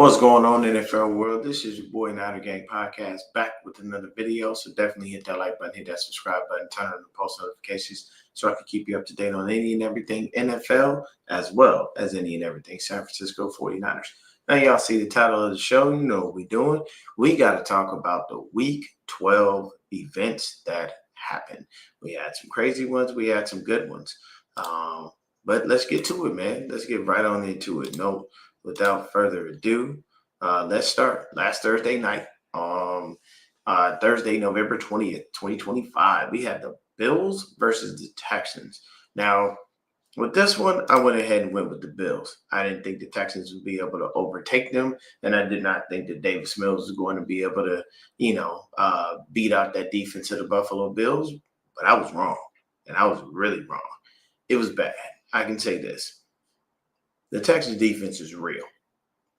What's going on, NFL world? This is your boy Niner Gang Podcast back with another video. So definitely hit that like button, hit that subscribe button, turn on the post notifications so I can keep you up to date on any and everything NFL as well as any and everything San Francisco 49ers. Now, y'all see the title of the show. You know what we're doing. We got to talk about the Week 12 events that happened. We had some crazy ones. We had some good ones. But let's get to it, man. Let's get right on into it. No. Without further ado, let's start. Last Thursday night, Thursday, November 20th, 2025, we had the Bills versus the Texans. Now, with this one, I went ahead and went with the Bills. I didn't think the Texans would be able to overtake them, and I did not think that Davis Mills was going to be able to, beat out that defense of the Buffalo Bills, but I was wrong, and I was really wrong. It was bad. I can say this. The Texans defense is real.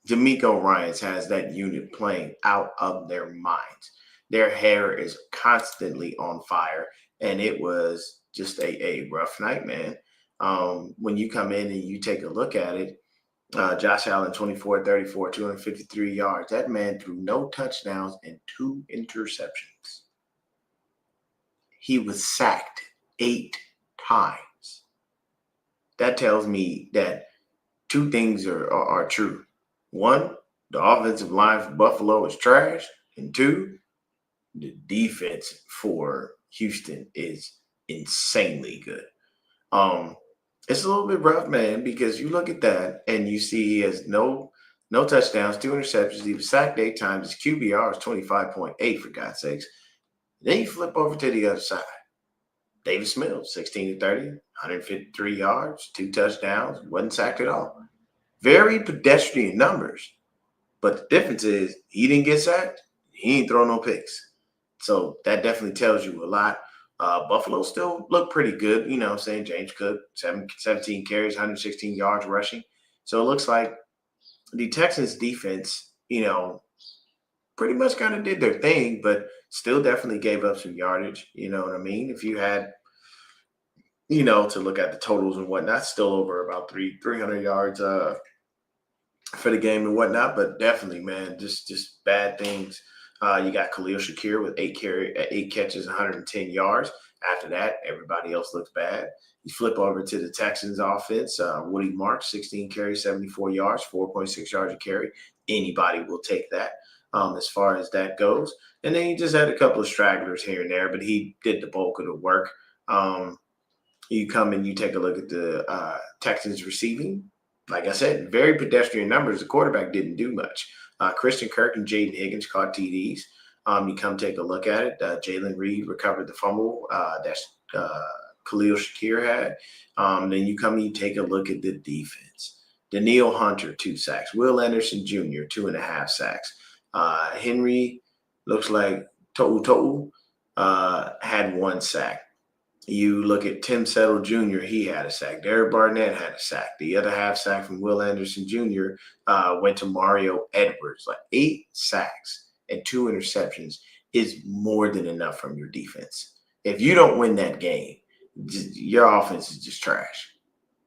DeMeco Ryans has that unit playing out of their minds. Their hair is constantly on fire, and it was just a rough night, man. When you come in and you take a look at it, Josh Allen, 24-34, 253 yards. That man threw no touchdowns and 2 interceptions. He was sacked 8 times. That tells me that two things are true. One, the offensive line for Buffalo is trash. And two, the defense for Houston is insanely good. It's a little bit rough, man, because you look at that and you see he has no touchdowns, 2 interceptions. He was sacked 8 times. His QBR is 25.8, for God's sakes. Then you flip over to the other side. Davis Mills, 16-30, 153 yards, 2 touchdowns, wasn't sacked at all. Very pedestrian numbers, but the difference is he didn't get sacked. He ain't throw no picks. So that definitely tells you a lot. Buffalo still look pretty good. You know what I'm saying? James Cook, 17 carries, 116 yards rushing. So it looks like the Texans defense, pretty much kind of did their thing, but still definitely gave up some yardage. You know what I mean? If you had, to look at the totals and whatnot, still over about 300 yards for the game and whatnot, but definitely, man, just bad things. You got Khalil Shakir with 8 catches, 110 yards. After that, everybody else looks bad. You flip over to the Texans offense. Woody Marks, 16 carries, 74 yards, 4.6 yards a carry. Anybody will take that as far as that goes. And then he just had a couple of stragglers here and there, but he did the bulk of the work. You come and you take a look at the Texans receiving. Like I said, very pedestrian numbers. The quarterback didn't do much. Christian Kirk and Jaden Higgins caught TDs. You come take a look at it. Jalen Reed recovered the fumble that Khalil Shakir had. Then you come and you take a look at the defense. Danielle Hunter, 2 sacks. Will Anderson Jr., 2.5 sacks. Henry looks like To'u had 1 sack. You look at Tim Settle Jr., he had a sack. Derek Barnett had a sack. The other half sack from Will Anderson Jr. Went to Mario Edwards. Like 8 sacks and 2 interceptions is more than enough from your defense. If you don't win that game, your offense is just trash.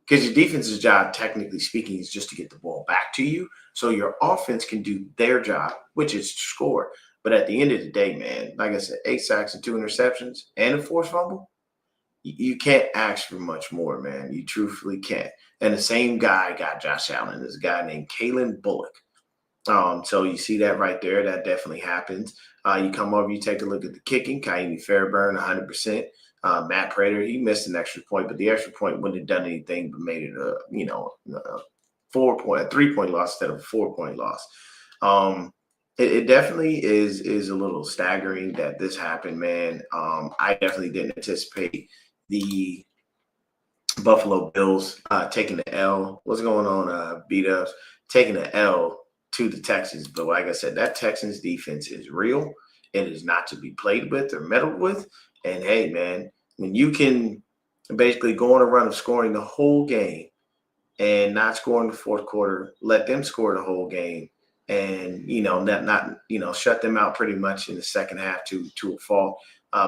Because your defense's job, technically speaking, is just to get the ball back to you so your offense can do their job, which is to score. But at the end of the day, man, like I said, 8 sacks and 2 interceptions and a forced fumble, you can't ask for much more, man. You truthfully can't. And the same guy got Josh Allen. There's a guy named Kalen Bullock. So you see that right there. That definitely happens. You come over, you take a look at the kicking. Ka'imi Fairbairn, 100%. Matt Prater, he missed an extra point, but the extra point wouldn't have done anything but made it a 3-point loss instead of a 4-point loss. It definitely is a little staggering that this happened, man. I definitely didn't anticipate the Buffalo Bills taking the L. What's going on, B-Dubs? Taking the L to the Texans. But like I said, that Texans defense is real. It is not to be played with or meddled with. And, hey, man, when you can basically go on a run of scoring the whole game and not score in the fourth quarter, let them score the whole game, and not shut them out pretty much in the second half to a fault.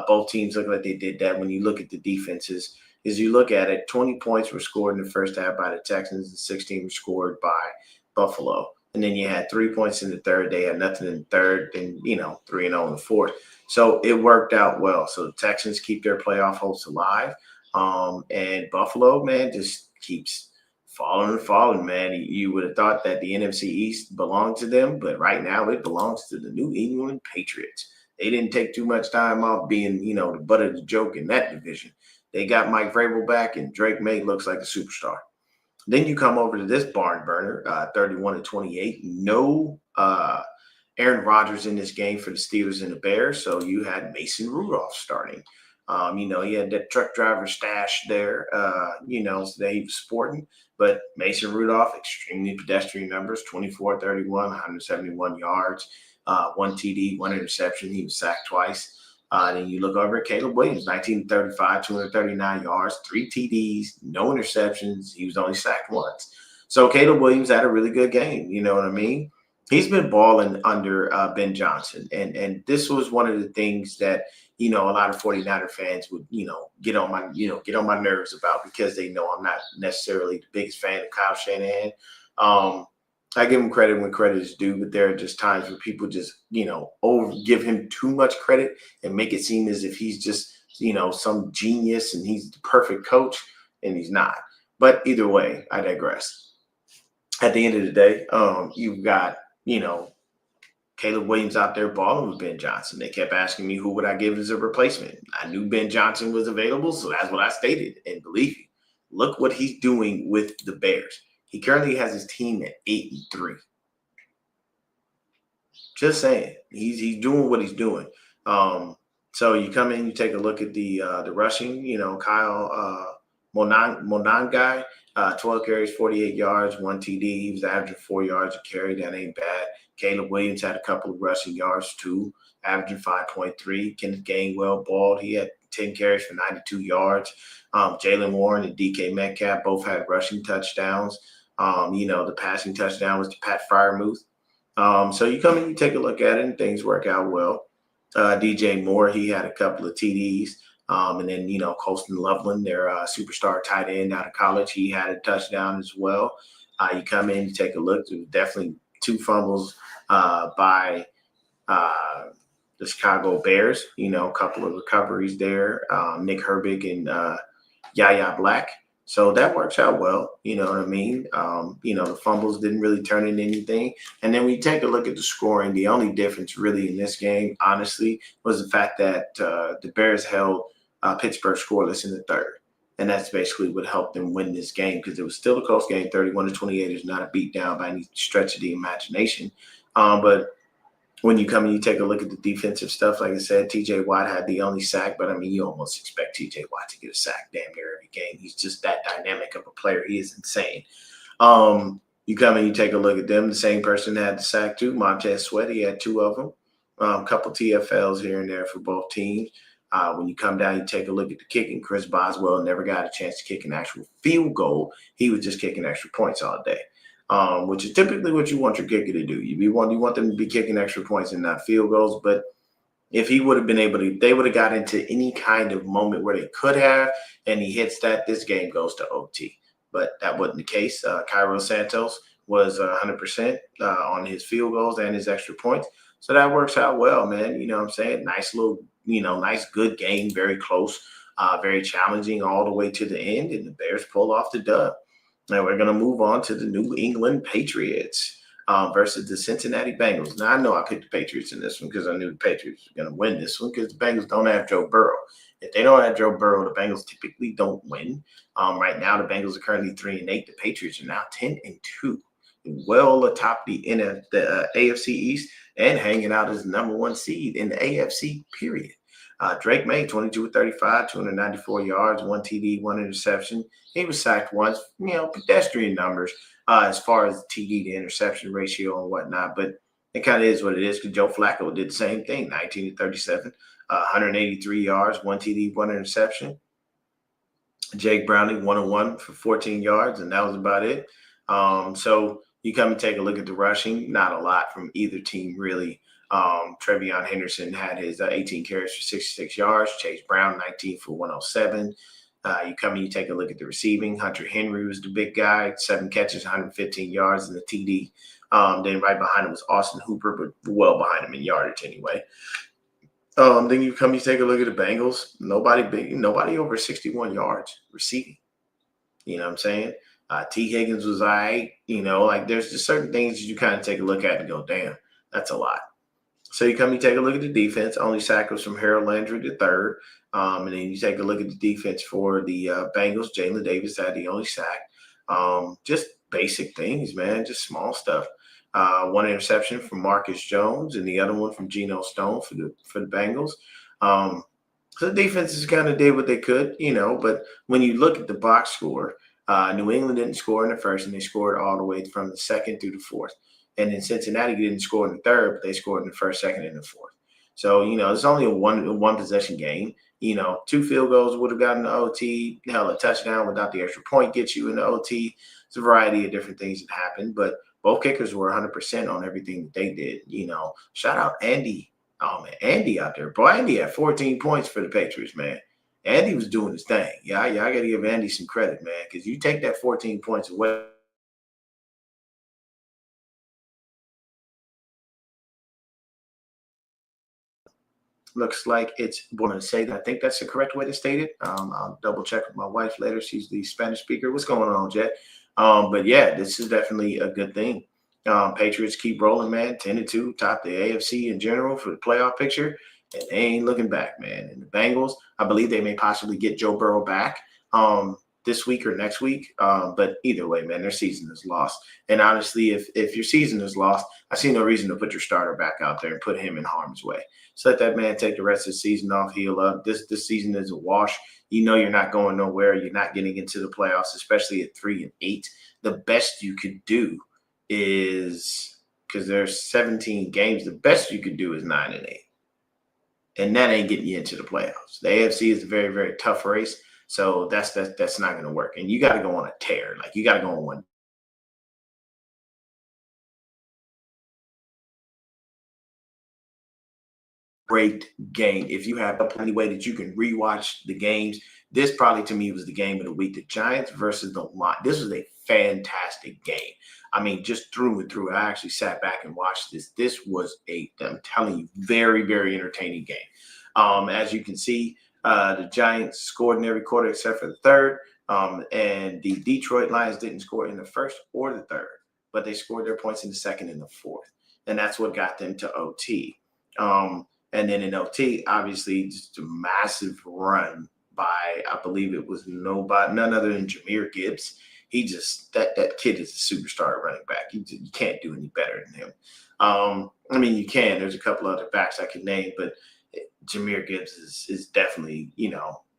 Both teams look like they did that. When you look at the defenses, as you look at it, 20 points were scored in the first half by the Texans and 16 were scored by Buffalo. And then you had 3 points in the third. They had nothing in the third, and 3-0 in the fourth. So it worked out well. So the Texans keep their playoff hopes alive. And Buffalo, man, just keeps falling and falling, man. You would have thought that the NFC East belonged to them, but right now it belongs to the New England Patriots. They didn't take too much time off being, the butt of the joke in that division. They got Mike Vrabel back, and Drake May looks like a superstar. Then you come over to this barn burner, 31-28. No Aaron Rodgers in this game for the Steelers and the Bears, so you had Mason Rudolph starting. He had that truck driver stash there, so that he was sporting. But Mason Rudolph, extremely pedestrian numbers, 24, 31, 171 yards, one TD, one interception. He was sacked twice. Then you look over at Caleb Williams, 19-35, 239 yards, 3 TDs, no interceptions. He was only sacked once. So Caleb Williams had a really good game. You know what I mean? He's been balling under Ben Johnson. And this was one of the things that, a lot of 49er fans would, get on my nerves about, because they know I'm not necessarily the biggest fan of Kyle Shanahan. I give him credit when credit is due, but there are just times where people just, give him too much credit and make it seem as if he's just, some genius and he's the perfect coach, and he's not. But either way, I digress. At the end of the day, you've got, Caleb Williams out there balling with Ben Johnson. They kept asking me who would I give as a replacement. I knew Ben Johnson was available, so that's what I stated. And believe me, look what he's doing with the Bears. He currently has his team at 8-3. Just saying, he's doing what he's doing. So you come in, you take a look at the rushing. Kyle Monangai, 12 carries, 48 yards, 1 TD. He was averaging 4 yards a carry. That ain't bad. Caleb Williams had a couple of rushing yards too, averaging 5.3. Kenneth Gainwell balled. He had 10 carries for 92 yards. Jaylen Warren and DK Metcalf both had rushing touchdowns. The passing touchdown was to Pat Freiermuth. So you come in, you take a look at it, and things work out well. DJ Moore, he had a couple of TDs. And then, Colston Loveland, their superstar tight end out of college, he had a touchdown as well. You come in, you take a look. There was definitely 2 fumbles by the Chicago Bears. A couple of recoveries there. Nick Herbig and Yaya Black. So that works out well. You know what I mean? The fumbles didn't really turn into anything. And then we take a look at the scoring. The only difference really in this game, honestly, was the fact that the Bears held Pittsburgh scoreless in the third. And that's basically what helped them win this game, because it was still a close game. 31-28 is not a beatdown by any stretch of the imagination. But when you come and you take a look at the defensive stuff, like I said, TJ Watt had the only sack, but you almost expect TJ Watt to get a sack damn near every game. He's just that dynamic of a player. He is insane. You come and you take a look at them. The same person had the sack too. Montez Sweat, he had 2 of them. A couple TFLs here and there for both teams. When you come down, you take a look at the kicking. Chris Boswell never got a chance to kick an actual field goal. He was just kicking extra points all day, which is typically what you want your kicker to do. You want them to be kicking extra points and not field goals. But if he would have been able to, they would have got into any kind of moment where they could have, and he hits that, this game goes to OT. But that wasn't the case. Cairo Santos was 100% on his field goals and his extra points. So that works out well, man. You know what I'm saying? Nice little, nice, good game, very close, very challenging all the way to the end, and the Bears pull off the dub. Now we're going to move on to the New England Patriots versus the Cincinnati Bengals. Now, I know I picked the Patriots in this one because I knew the Patriots were going to win this one, because the Bengals don't have Joe Burrow. If they don't have Joe Burrow, the Bengals typically don't win. Right now, the Bengals are currently 3-8. The Patriots are now 10-2. Well atop the AFC East and hanging out as the number 1 seed in the AFC, period. Drake May, 22-35, 294 yards, 1 TD, 1 interception. He was sacked once, pedestrian numbers as far as TD to interception ratio and whatnot. But it kind of is what it is, because Joe Flacco did the same thing, 19-37, 183 yards, 1 TD, 1 interception. Jake Browning, 1-1 for 14 yards, and that was about it. So you come and take a look at the rushing, not a lot from either team, really. Trevion Henderson had his 18 carries for 66 yards. Chase Brown, 19 for 107. You come and you take a look at the receiving. Hunter Henry was the big guy, 7 catches, 115 yards, and the TD. Then right behind him was Austin Hooper, but well behind him in yardage anyway. Then you come, you take a look at the Bengals. Nobody over 61 yards receiving. You know what I'm saying? T. Higgins was all right. Like there's just certain things you kind of take a look at and go, damn, that's a lot. So you come, you take a look at the defense. Only sack was from Harold Landry the third. And then you take a look at the defense for the Bengals. Jalen Davis had the only sack. Just basic things, man. Just small stuff. One interception from Marcus Jones and the other one from Geno Stone for the Bengals. So the defenses kind of did what they could, but when you look at the box score, New England didn't score in the first, and they scored all the way from the second through the fourth. And then Cincinnati didn't score in the third, but they scored in the first, second, and the fourth. So, it's only a one possession game. 2 field goals would have gotten the OT. Hell, a touchdown without the extra point gets you in the OT. It's a variety of different things that happened, but both kickers were 100% on everything that they did. Shout out Andy. Oh, man, Andy out there. Boy, Andy had 14 points for the Patriots, man. Andy was doing his thing. Yeah, I got to give Andy some credit, man, because you take that 14 points away. Looks like it's going to say that. I think that's the correct way to state it. I'll double check with my wife later. She's the Spanish speaker. What's going on, Jet? But yeah, this is definitely a good thing. Patriots keep rolling, man. 10-2, top the AFC in general for the playoff picture, and they ain't looking back, man. And the Bengals, I believe they may possibly get Joe Burrow back this week or next week. But either way, man, their season is lost. And honestly, if your season is lost, I see no reason to put your starter back out there and put him in harm's way. So let that man take the rest of the season off, heal up. This season is a wash. You're not going nowhere. You're not getting into the playoffs, especially at 3-8. The best you could do is, because there's 17 games, the best you could do is 9-8. And that ain't getting you into the playoffs. The AFC is a very, very tough race. So that's not going to work. And you got to go on a tear. Like, you got to go on one great game. If you have any way that you can rewatch the games, this probably to me was the game of the week. The Giants versus the Lions. This was a fantastic game. I mean, just through and through. I actually sat back and watched this. This was I'm telling you, very, very entertaining game. As you can see, the Giants scored in every quarter except for the third. And the Detroit Lions didn't score in the first or the third, but they scored their points in the second and the fourth. And that's what got them to OT. And then in OT, obviously, just a massive run by, I believe it was none other than Jahmyr Gibbs. That kid is a superstar running back. You can't do any better than him. I mean, you can. There's a couple other backs I can name, but Jahmyr Gibbs is definitely,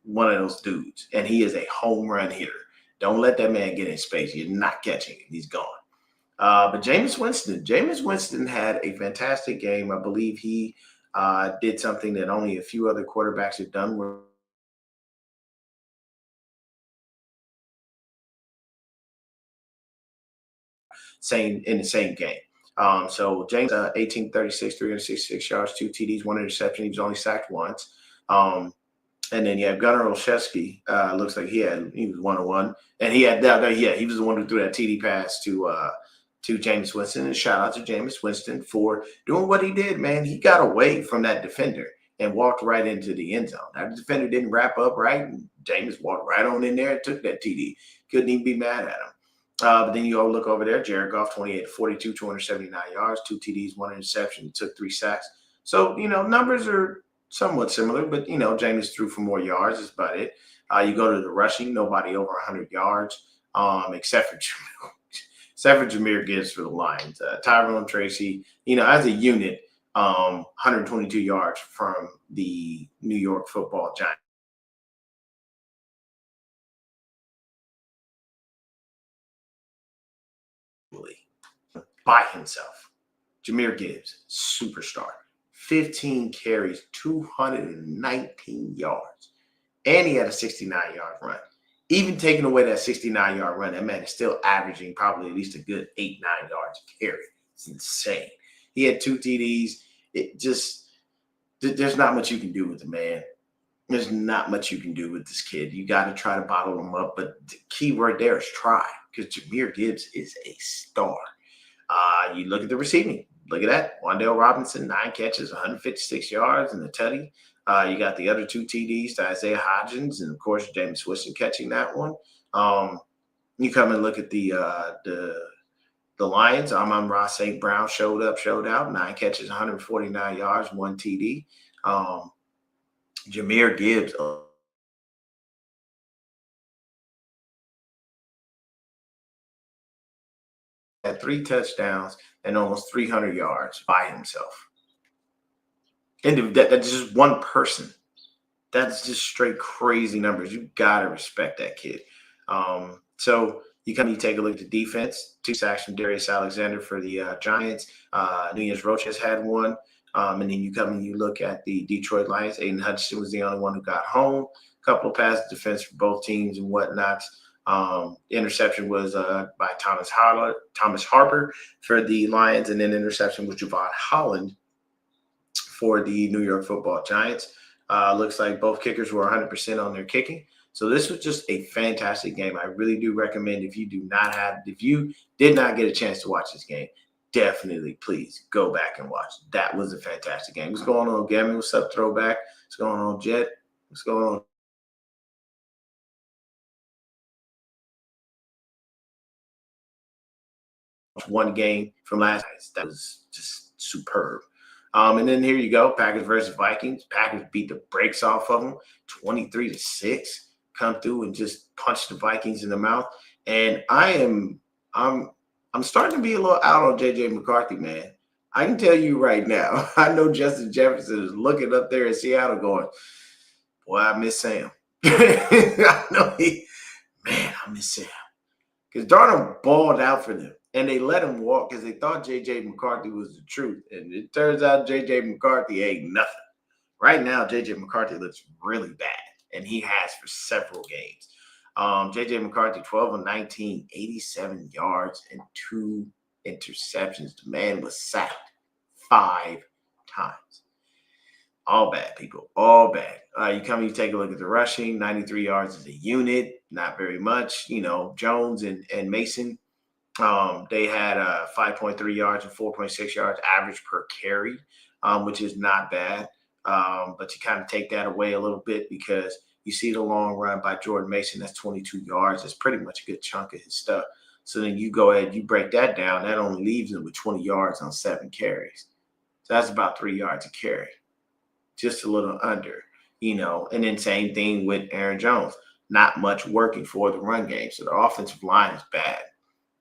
one of those dudes. And he is a home run hitter. Don't let that man get in space. You're not catching him. He's gone. But Jameis Winston had a fantastic game. I believe he did something that only a few other quarterbacks have done, where in the same game. So James, 1836, 366 yards, 2 TDs, 1 interception. He was only sacked once. And then you have Gunnar Olszewski. Looks like he was 1-1, and he was the one who threw that TD pass to Jameis Winston. And shout out to Jameis Winston for doing what he did, man. He got away from that defender and walked right into the end zone. Now, the defender didn't wrap up right, and Jameis walked right on in there and took that TD. Couldn't even be mad at him. But then you all look over there, Jared Goff, 28-42, 279 yards, 2 TDs, 1 interception. He took 3 sacks. So, numbers are somewhat similar, but, Jameis threw for more yards. That's about it. You go to the rushing, nobody over 100 yards, except for Jahmyr Gibbs for the Lions. Tyrone Tracy, as a unit, 122 yards from the New York Football Giants. By himself. Jahmyr Gibbs, superstar. 15 carries, 219 yards. And he had a 69-yard run. Even taking away that 69-yard run, that man is still averaging probably at least a good 8-9 yards a carry. It's insane. He had 2 TDs. There's not much you can do with the man. there's not much you can do with this kid. You got to try to bottle him up. But the key word there is try, because Jahmyr Gibbs is a star. You look at the receiving. Look at that. Wan'Dale Robinson, 9 catches, 156 yards, and the tutty. You got the other 2 TDs to Isaiah Hodgins, and of course James Winston catching that one. You come and look at the Lions. Amon-Ra St. Brown showed out, 9 catches, 149 yards, 1 TD. Jahmyr Gibbs had 3 touchdowns and almost 300 yards by himself. And that's just one person. That's just straight crazy numbers. You got to respect that kid. So you take a look at the defense. 2 sacks from Darius Alexander for the Giants. Nunez Roches had 1. And then you look at the Detroit Lions. Aiden Hutchinson was the only one who got home. A couple of pass defense for both teams and whatnot. Interception was by Thomas Harper for the Lions, and then interception was Javon Holland for the New York Football Giants. Looks like both kickers were 100% on their kicking. So this was just a fantastic game. I really do recommend, if you did not get a chance to watch this game, definitely please go back and watch. That was a fantastic game. What's going on, Gammy? What's up, Throwback? What's going on, Jet? What's going on? One game from last night. That was just superb. And then here you go, Packers versus Vikings. Packers beat the brakes off of them, 23-6. Come through and just punch the Vikings in the mouth. And I'm starting to be a little out on JJ McCarthy, man. I can tell you right now, I know Justin Jefferson is looking up there in Seattle going, boy, I miss Sam. I miss Sam. Because Darnold balled out for them. And they let him walk because they thought J.J. McCarthy was the truth. And it turns out J.J. McCarthy ain't nothing. Right now, J.J. McCarthy looks really bad, and he has for several games. J.J. McCarthy, 12 of 19, 87 yards, and 2 interceptions. The man was sacked 5 times. All bad, people. All bad. You take a look at the rushing, 93 yards as a unit. Not very much. Jones and Mason, they had 5.3 yards and 4.6 yards average per carry, which is not bad. But you kind of take that away a little bit because you see the long run by Jordan Mason. That's 22 yards. That's pretty much a good chunk of his stuff. So then you go ahead, you break that down. That only leaves him with 20 yards on 7 carries. So that's about 3 yards a carry. Just a little under, And then same thing with Aaron Jones. Not much working for the run game. So the offensive line is bad.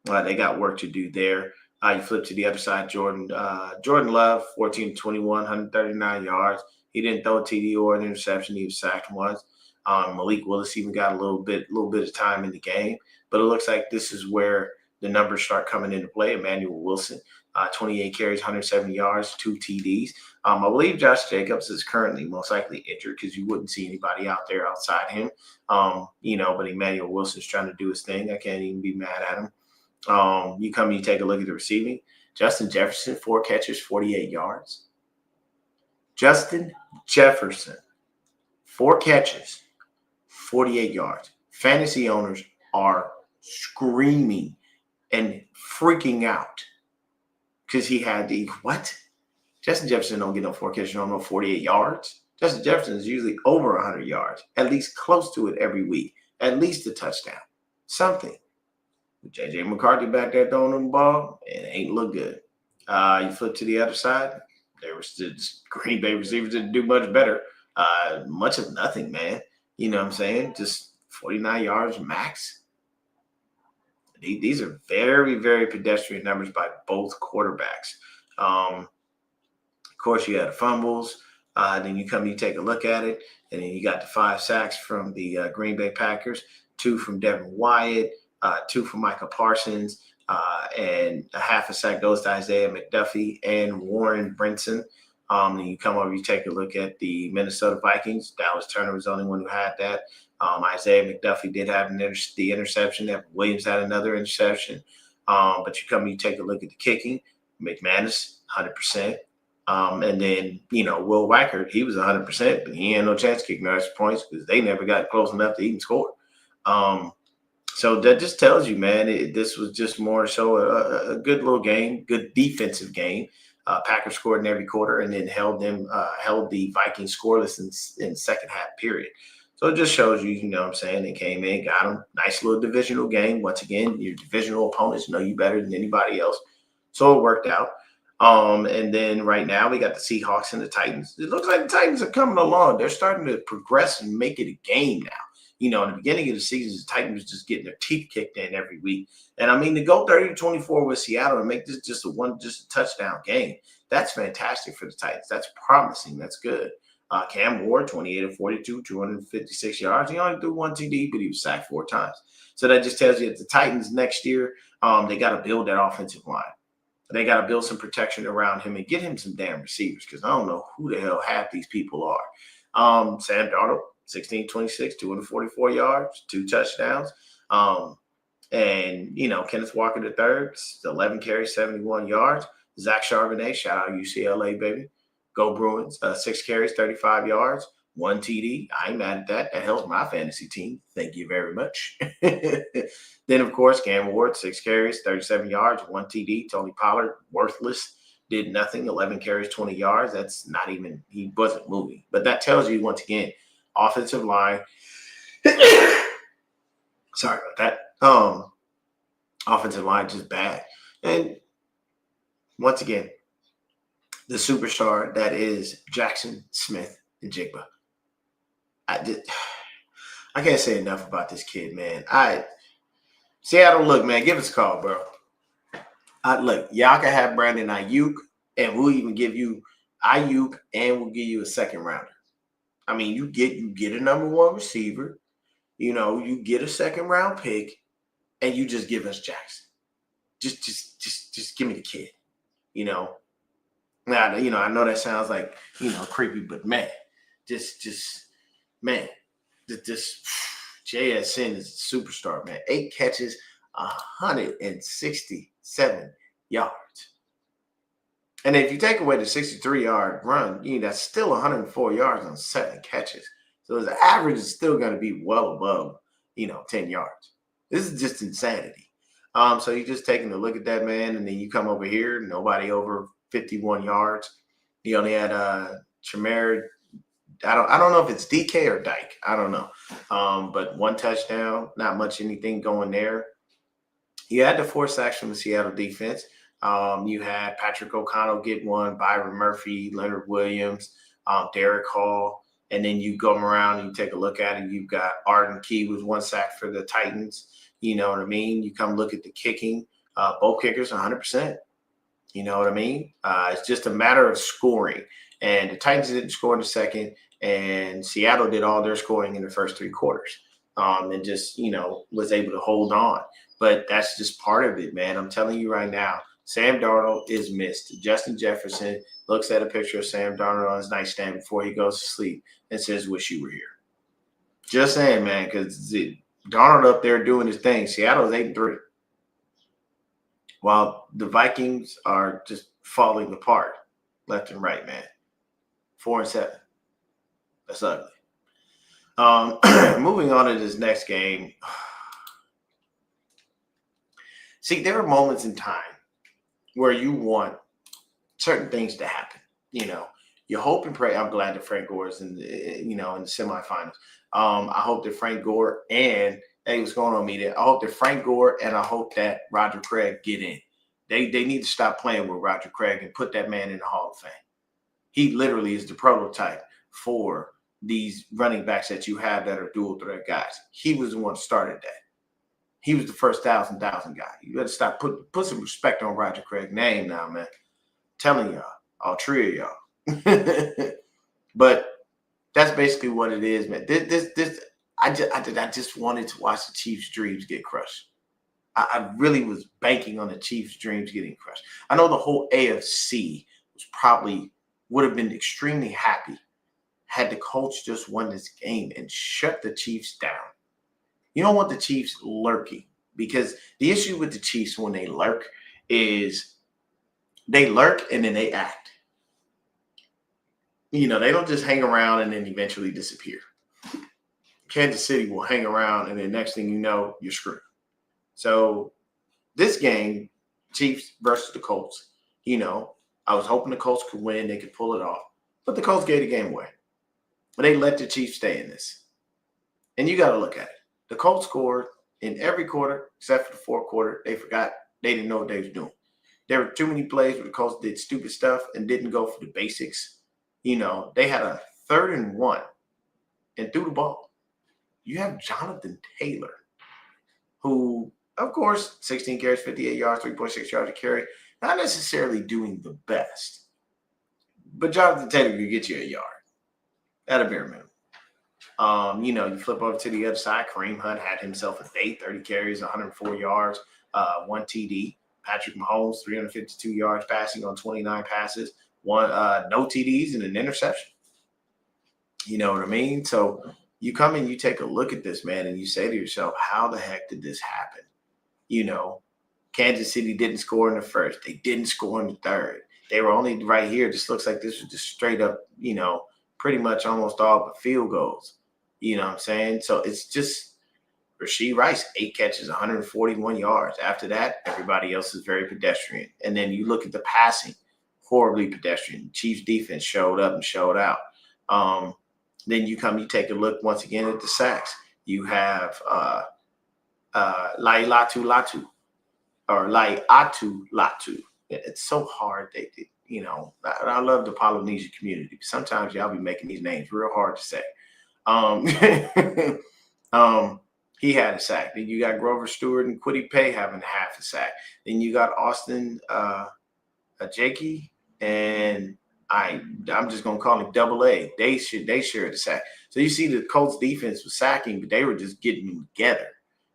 They got work to do there. You flip to the other side, Jordan Love, 14-21, 139 yards. He didn't throw a TD or an interception. He was sacked once. Malik Willis even got a little bit of time in the game. But it looks like this is where the numbers start coming into play. Emmanuel Wilson, 28 carries, 170 yards, 2 TDs. I believe Josh Jacobs is currently most likely injured because you wouldn't see anybody out there outside him. But Emmanuel Wilson's trying to do his thing. I can't even be mad at him. You take a look at the receiving. Justin Jefferson, 4 catches, 48 yards. Justin Jefferson, 4 catches, 48 yards. Fantasy owners are screaming and freaking out because he had what? Justin Jefferson don't get no 4 catches, no 48 yards. Justin Jefferson is usually over 100 yards, at least close to it every week, at least a touchdown, something. J.J. McCarthy back there throwing the ball, it ain't look good. You flip to the other side, there was just Green Bay receivers didn't do much better. Much of nothing, man. You know what I'm saying? Just 49 yards max. These are very, very pedestrian numbers by both quarterbacks. Of course, you had the fumbles. Then you take a look at it, and then you got the 5 sacks from the Green Bay Packers, 2 from Devin Wyatt, 2 from Micah Parsons, and a half a sack goes to Isaiah McDuffie and Warren Brinson. Then you come over, you take a look at the Minnesota Vikings. Dallas Turner was the only one who had that. Isaiah McDuffie did have the interception. Evan Williams had another interception. But you take a look at the kicking. McManus, 100%. And then, Will Wackert, he was 100%, but he had no chance kicking no extra points because they never got close enough to even score. So that just tells you, man, this was just more so a good little game, good defensive game. Packers scored in every quarter and then held the Vikings scoreless in second half period. So it just shows you, what I'm saying, they came in, got them. Nice little divisional game. Once again, your divisional opponents know you better than anybody else. So it worked out. And then right now we got the Seahawks and the Titans. It looks like the Titans are coming along. They're starting to progress and make it a game now. In the beginning of the season, the Titans was just getting their teeth kicked in every week. And I mean, to go 30-24 with Seattle and make this just a touchdown game, that's fantastic for the Titans. That's promising. That's good. Cam Ward, 28 of 42, 256 yards. He only threw one TD, but he was sacked 4 times. So that just tells you that the Titans next year, they got to build that offensive line. They got to build some protection around him and get him some damn receivers because I don't know who the hell half these people are. Sam Darnold, 16-26, 244 yards, 2 touchdowns. And Kenneth Walker III, 11 carries, 71 yards. Zach Charbonnet, shout out UCLA, baby. Go Bruins, 6 carries, 35 yards, 1 TD. I ain't mad at that. That helps my fantasy team. Thank you very much. Then, of course, Cam Ward, 6 carries, 37 yards, 1 TD. Tony Pollard, worthless, did nothing, 11 carries, 20 yards. That's not even, he wasn't moving. But that tells you, once again, offensive line. Sorry about that. Offensive line just bad. And once again, the superstar that is Jackson Smith-Njigba. I can't say enough about this kid, man. Seattle, look, man, give us a call, bro. Look, y'all can have Brandon Ayuk, and we'll even give you Ayuk, and we'll give you a second rounder. I mean, you get a number 1 receiver, you get a second round pick, and you just give us Jackson. Just give me the kid, Now, I know that sounds like, creepy, but man, man, this JSN is a superstar, man. 8 catches, 167 yards. And if you take away the 63-yard run, that's still 104 yards on 7 catches. So the average is still going to be well above, 10 yards. This is just insanity. So you're just taking a look at that, man, and then you come over here, nobody over 51 yards. He only had Tremere. I don't know if it's DK or Dyke. I don't know. But 1 touchdown, not much anything going there. You had the 4 sacks from the Seattle defense. You had Patrick O'Connell get 1, Byron Murphy, Leonard Williams, Derek Hall. And then you go around and you take a look at it. You've got Arden Key with 1 sack for the Titans. You know what I mean? You come look at the kicking. Both kickers 100%. You know what I mean? It's just a matter of scoring. And the Titans didn't score in the second. And Seattle did all their scoring in the first 3 quarters. And just, was able to hold on. But that's just part of it, man. I'm telling you right now, Sam Darnold is missed. Justin Jefferson looks at a picture of Sam Darnold on his nightstand before he goes to sleep and says, wish you were here. Just saying, man, because Darnold up there doing his thing. Seattle's 8-3. While the Vikings are just falling apart left and right, man. 4-7. That's ugly. Moving on to this next game. See, there are moments in time where you want certain things to happen. You hope and pray. I'm glad that Frank Gore is in the semifinals. I hope that Frank Gore and hey, what's going on, media? I hope that Frank Gore and I hope that Roger Craig get in. They need to stop playing with Roger Craig and put that man in the Hall of Fame. He literally is the prototype for these running backs that you have that are dual threat guys. He was the one who started that. He was the first 1,000 guy. You better stop put some respect on Roger Craig's name now, man. I'm telling y'all, all 3 of y'all. But that's basically what it is, man. I just wanted to watch the Chiefs' dreams get crushed. I really was banking on the Chiefs' dreams getting crushed. I know the whole AFC would have been extremely happy had the Colts just won this game and shut the Chiefs down. You don't want the Chiefs lurking, because the issue with the Chiefs when they lurk is they lurk and then they act. They don't just hang around and then eventually disappear. Kansas City will hang around, and then next thing you know, you're screwed. So this game, Chiefs versus the Colts, I was hoping the Colts could win, they could pull it off, but the Colts gave the game away. But they let the Chiefs stay in this. And you got to look at it. The Colts scored in every quarter except for the fourth quarter. They forgot. They didn't know what they was doing. There were too many plays where the Colts did stupid stuff and didn't go for the basics. They had a 3rd and 1 and threw the ball. You have Jonathan Taylor, who, of course, 16 carries, 58 yards, 3.6 yards a carry. Not necessarily doing the best. But Jonathan Taylor could get you a yard at a bare minimum. You flip over to the other side. Kareem Hunt had himself a day, 30 carries, 104 yards, 1 TD. Patrick Mahomes, 352 yards passing on 29 passes, no TDs and an interception. You know what I mean? So you come and you take a look at this, man, and you say to yourself, how the heck did this happen? Kansas City didn't score in the first. They didn't score in the third. They were only right here. Just looks like this was just straight up, pretty much almost all but field goals. You know what I'm saying? So it's just Rashee Rice, 8 catches, 141 yards. After that, everybody else is very pedestrian. And then you look at the passing, horribly pedestrian. Chiefs defense showed up and showed out. Then you take a look once again at the sacks. You have Laiatu Latu. It's so hard. I love the Polynesian community. Sometimes y'all be making these names real hard to say. He had a sack. Then you got Grover Stewart and Kwity Paye having half a sack. Then you got Austin Ajaki, and I'm just gonna call him Double A. They shared a sack. So you see the Colts defense was sacking, but they were just getting them together.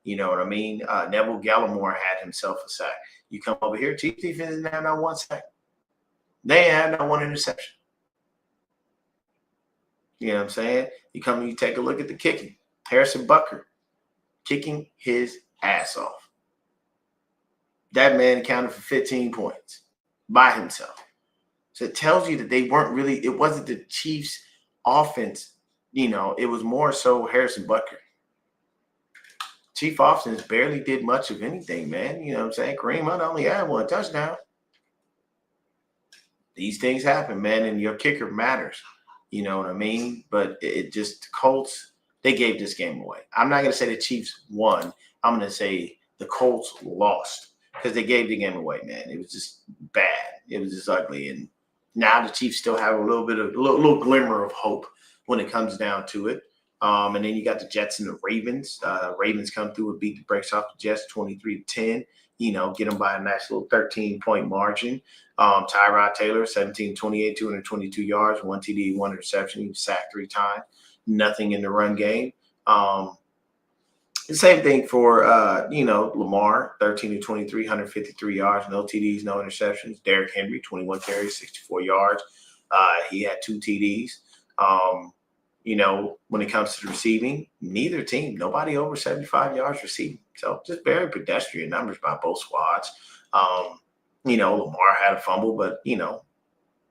You know what I mean? Neville Gallimore had himself a sack. You come over here, Chiefs defense didn't have not one sack. They had not one interception. You know what I'm saying? You take a look at the kicking. Harrison Butker kicking his ass off. That man accounted for 15 points by himself. So it tells you that they weren't really, it wasn't the Chiefs offense, it was more so Harrison Butker. Chief offense barely did much of anything, man. You know what I'm saying? Kareem Hunt only had 1 touchdown. These things happen, man, and your kicker matters. You know what I mean? But it just, the Colts, they gave this game away. I'm not going to say the Chiefs won. I'm going to say the Colts lost because they gave the game away, man. It was just bad. It was just ugly. And now the Chiefs still have a little glimmer of hope when it comes down to it. And then you got the Jets and the Ravens. Ravens come through and beat the brakes off the Jets 23-10. Get them by a nice little 13-point margin. Tyrod Taylor, 17-28, 222 yards, 1 TD, 1 interception. He was sacked 3 times. Nothing in the run game. The same thing for, Lamar, 13-23, 153 yards, no TDs, no interceptions. Derrick Henry, 21 carries, 64 yards. He had 2 TDs. When it comes to the receiving, neither team, nobody over 75 yards receiving. So just very pedestrian numbers by both squads. Lamar had a fumble, but,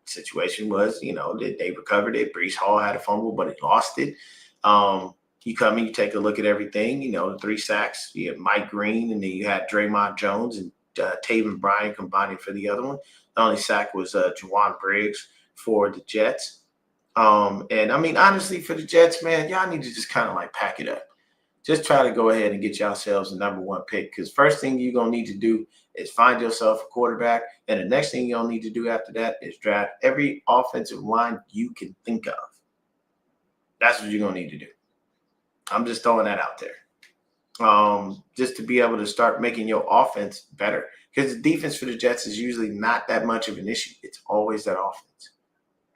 situation was, they recovered it. Breece Hall had a fumble, but he lost it. You come and you take a look at everything, the 3 sacks. You have Mike Green, and then you had Draymond Jones and Taven Bryan combining for the other one. The only sack was Juwan Briggs for the Jets. And I mean, honestly, for the Jets, man, y'all need to just kind of like pack it up. Just try to go ahead and get yourselves a number 1 pick, because first thing you're going to need to do is find yourself a quarterback. And the next thing you're going to need to do after that is draft every offensive line you can think of. That's what you're going to need to do. I'm just throwing that out there. Just to be able to start making your offense better. Because the defense for the Jets is usually not that much of an issue. It's always that offense.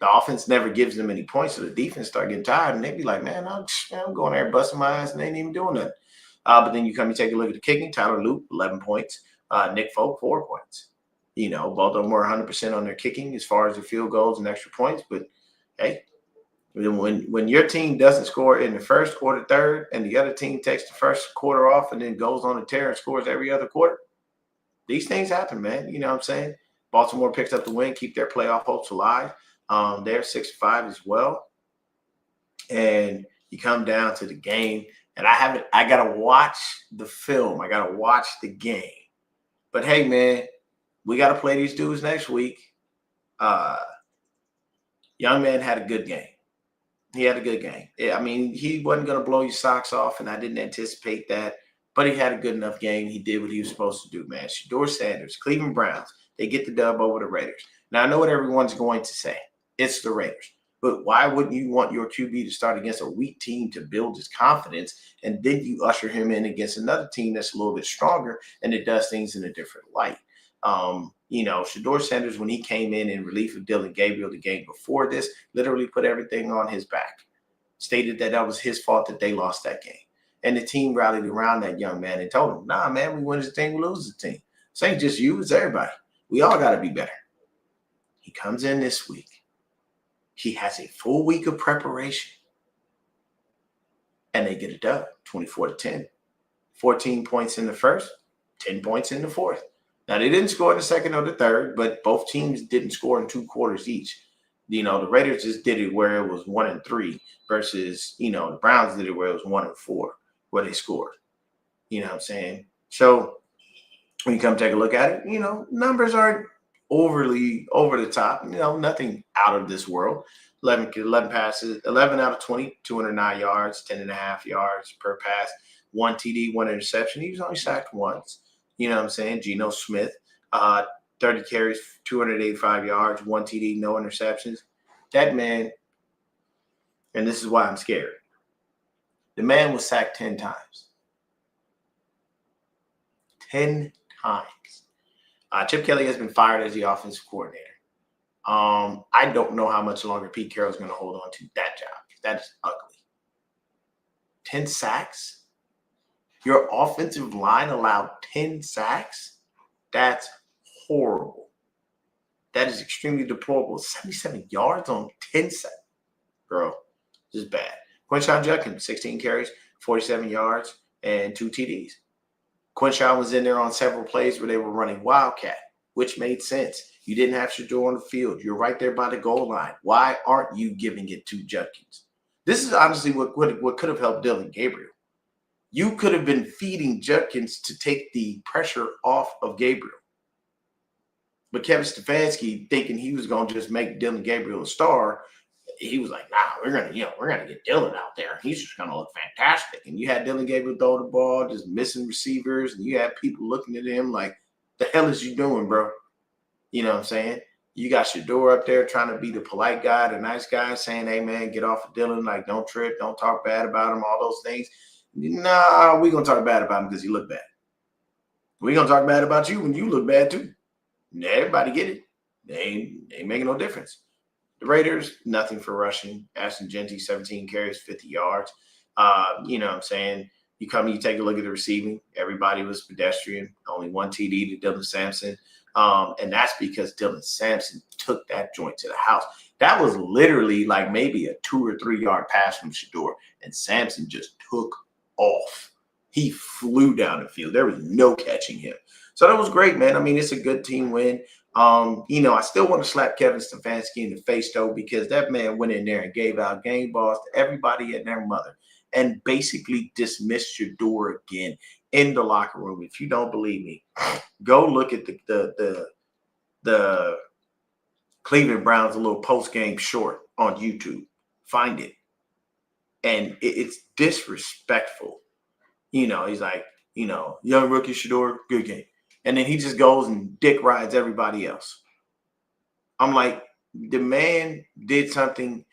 The offense never gives them any points, so the defense start getting tired, and they be like, man, I'm going there busting my ass, and they ain't even doing nothing. But then you come and take a look at the kicking. Tyler Loop, 11 points. Nick Folk, 4 points. Both of them were 100% on their kicking as far as the field goals and extra points. But, hey, when your team doesn't score in the first or the third, and the other team takes the first quarter off and then goes on a tear and scores every other quarter, these things happen, man. You know what I'm saying? Baltimore picks up the win, keep their playoff hopes alive. They're 6-5 as well. And you come down to the game, and I gotta watch the film. I gotta watch the game. But hey, man, we gotta play these dudes next week. Uh, young man had a good game. He had a good game. I mean, he wasn't going to blow your socks off, and I didn't anticipate that. But he had a good enough game. He did what he was supposed to do, man. Shedeur Sanders, Cleveland Browns, they get the dub over the Raiders. Now, I know what everyone's going to say. It's the Raiders. But why wouldn't you want your QB to start against a weak team to build his confidence, and then you usher him in against another team that's a little bit stronger and it does things in a different light? Shedeur Sanders, when he came in relief of Dillon Gabriel the game before this, literally put everything on his back, stated that was his fault that they lost that game. And the team rallied around that young man and told him, nah, man, we win as a team, we lose as a team. This ain't just you, it's everybody. We all got to be better. He comes in this week. He has a full week of preparation. And they get a dub, 24-10. 14 points in the first, 10 points in the fourth. Now, they didn't score in the second or the third, but both teams didn't score in 2 quarters each. The Raiders just did it where it was 1-3 versus, the Browns did it where it was 1-4, where they scored. You know what I'm saying? So when you come take a look at it, numbers aren't overly over the top, nothing out of this world. 11 passes, 11 out of 20, 209 yards, 10.5 yards per pass, 1 TD, 1 interception. He was only sacked once. You know what I'm saying? Geno Smith, 30 carries, 285 yards, 1 TD, no interceptions. That man, and this is why I'm scared, the man was sacked 10 times. 10 times. Chip Kelly has been fired as the offensive coordinator. I don't know how much longer Pete Carroll is going to hold on to that job. That is ugly. 10 sacks? Your offensive line allowed 10 sacks? That's horrible. That is extremely deplorable. 77 yards on 10 sacks. Bro, this is bad. Quinshon Judkins, 16 carries, 47 yards, and 2 TDs. Quinshon was in there on several plays where they were running Wildcat, which made sense. You didn't have Shedeur on the field. You're right there by the goal line. Why aren't you giving it to Judkins? This is honestly what could have helped Dillon Gabriel. You could have been feeding Judkins to take the pressure off of Gabriel. But Kevin Stefanski, thinking he was going to just make Dillon Gabriel a star, he was like, nah, we're gonna get Dillon out there. He's just gonna look fantastic. And you had Dillon Gabriel throw the ball, just missing receivers, and you had people looking at him like, the hell is you doing, bro? You know what I'm saying? You got Shedeur up there trying to be the polite guy, the nice guy, saying, hey, man, get off of Dillon. Like, don't trip. Don't talk bad about him, all those things. Nah, we're going to talk bad about him because you look bad. We're going to talk bad about you when you look bad, too. Everybody get it. They ain't making no difference. The Raiders, nothing for rushing. Ashton Jeanty, 17 carries, 50 yards. You know what I'm saying? You take a look at the receiving. Everybody was pedestrian. Only 1 TD to Dylan Sampson. And that's because Dylan Sampson took that joint to the house. That was literally like maybe a 2 or 3 yard pass from Shedeur, and Sampson just took off. He flew down the field. There was no catching him. So that was great, man. I mean, it's a good team win. I still want to slap Kevin Stefanski in the face, though, because that man went in there and gave out game balls to everybody and their mother and basically dismissed Shedeur again in the locker room. If you don't believe me, go look at the Cleveland Browns, a little post-game short on YouTube. Find it. And it's disrespectful. He's like, young rookie Shedeur, good game. And then he just goes and dick rides everybody else. I'm like, the man did something.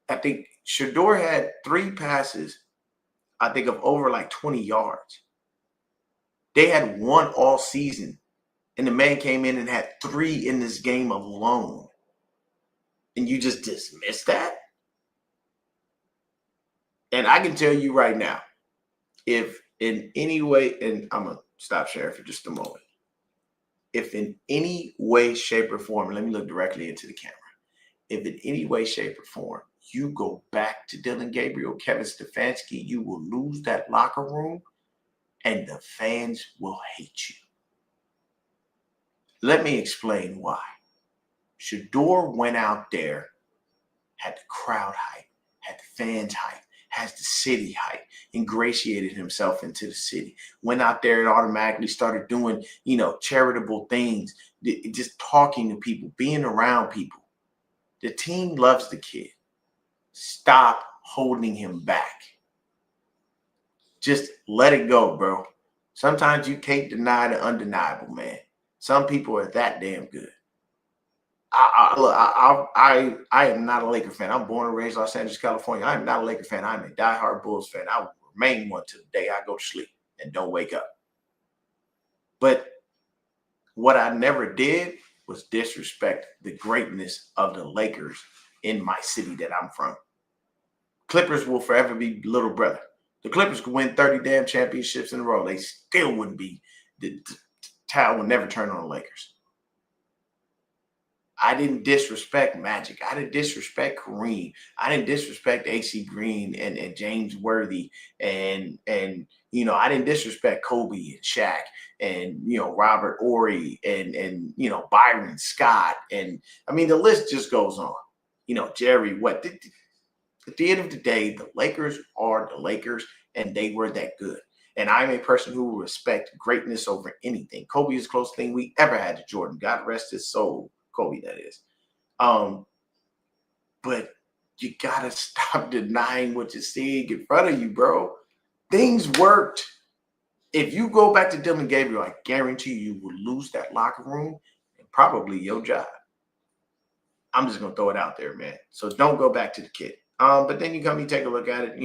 I think Shedeur had 3 passes, I think, of over like 20 yards. They had 1 all season. And the man came in and had 3 in this game alone. And you just dismiss that? And I can tell you right now, if in any way, and I'm going to stop sharing for just a moment. If in any way, shape, or form, let me look directly into the camera. If in any way, shape, or form, you go back to Dillon Gabriel, Kevin Stefanski, you will lose that locker room and the fans will hate you. Let me explain why. Shedeur went out there had the crowd hype, had the fans hype, has the city hype, ingratiated himself into the city, went out there and automatically started doing, charitable things, just talking to people, being around people. The team loves the kid. Stop holding him back. Just let it go, bro. Sometimes you can't deny the undeniable, man. Some people are that damn good. I am not a Laker fan. I'm born and raised Los Angeles, California. I'm not a Laker fan. I'm a diehard Bulls fan. I will remain one to the day I go to sleep and don't wake up. But what I never did was disrespect the greatness of the Lakers in my city that I'm from. Clippers will forever be little brother. The Clippers could win 30 damn championships in a row. They still wouldn't be. The towel would never turn on the Lakers. I didn't disrespect Magic. I didn't disrespect Kareem. I didn't disrespect AC Green and James Worthy and I didn't disrespect Kobe and Shaq and Robert Horry and Byron Scott and I mean the list just goes on. Jerry West. At the end of the day, the Lakers are the Lakers and they were that good. And I'm a person who will respect greatness over anything. Kobe is the closest thing we ever had to Jordan. God rest his soul. Kobe, that is. But you gotta stop denying what you're seeing in front of you, bro. Things worked. If you go back to Dylan Gabriel, I guarantee you will lose that locker room and probably your job. I'm just gonna throw it out there, man. So don't go back to the kid. But then you take a look at it,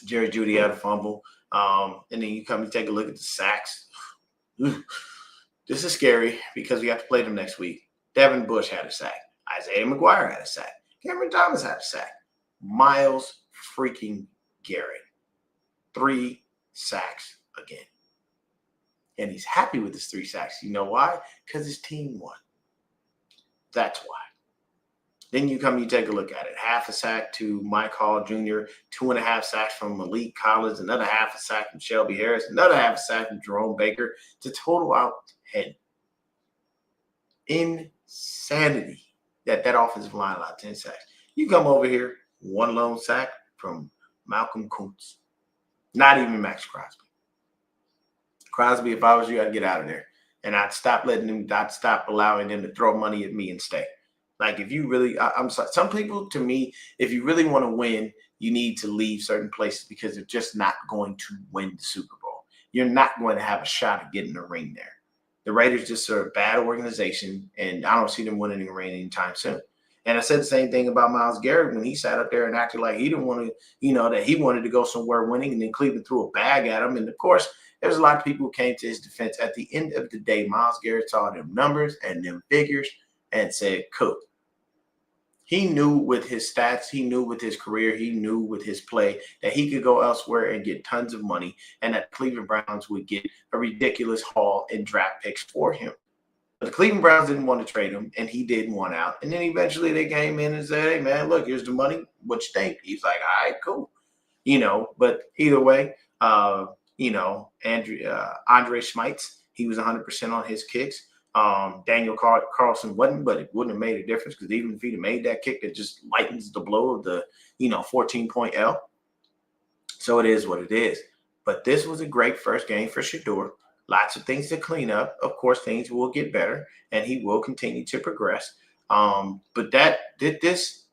Jerry Jeudy had a fumble. And then you take a look at the sacks. This is scary because we have to play them next week. Devin Bush had a sack. Isaiah McGuire had a sack. Cameron Thomas had a sack. Myles freaking Garrett. 3 sacks again. And he's happy with his 3 sacks. You know why? Because his team won. That's why. Then you take a look at it. Half a sack to Mike Hall Jr., 2.5 sacks from Malik Collins, another half a sack from Shelby Harris, another half a sack from Jerome Baker to total out 10. Insanity that offensive line allowed 10 sacks. You come over here, 1 lone sack from Malcolm Kuntz. Not even Max Crosby. Crosby, if I was you, I'd get out of there. And I'd stop allowing them to throw money at me and stay. Like if you really, I'm sorry, some people, to me, if you really want to win, you need to leave certain places because they're just not going to win the Super Bowl. You're not going to have a shot at getting a ring there. The Raiders just are a bad organization, and I don't see them winning a ring anytime soon. And I said the same thing about Myles Garrett when he sat up there and acted like he didn't want to, that he wanted to go somewhere winning, and then Cleveland threw a bag at him. And of course, there's a lot of people who came to his defense. At the end of the day, Myles Garrett saw them numbers and them figures and said, cool. He knew with his stats, he knew with his career, he knew with his play that he could go elsewhere and get tons of money and that Cleveland Browns would get a ridiculous haul in draft picks for him. But the Cleveland Browns didn't want to trade him, and he didn't want out. And then eventually they came in and said, hey, man, look, here's the money. What you think? He's like, all right, cool. But either way, Andre Schmeitz, he was 100% on his kicks. Daniel Carlson wasn't, but it wouldn't have made a difference because even if he'd have made that kick, that just lightens the blow of the, 14-point L. So it is what it is. But this was a great first game for Shedeur. Lots of things to clean up. Of course, things will get better, and he will continue to progress. But this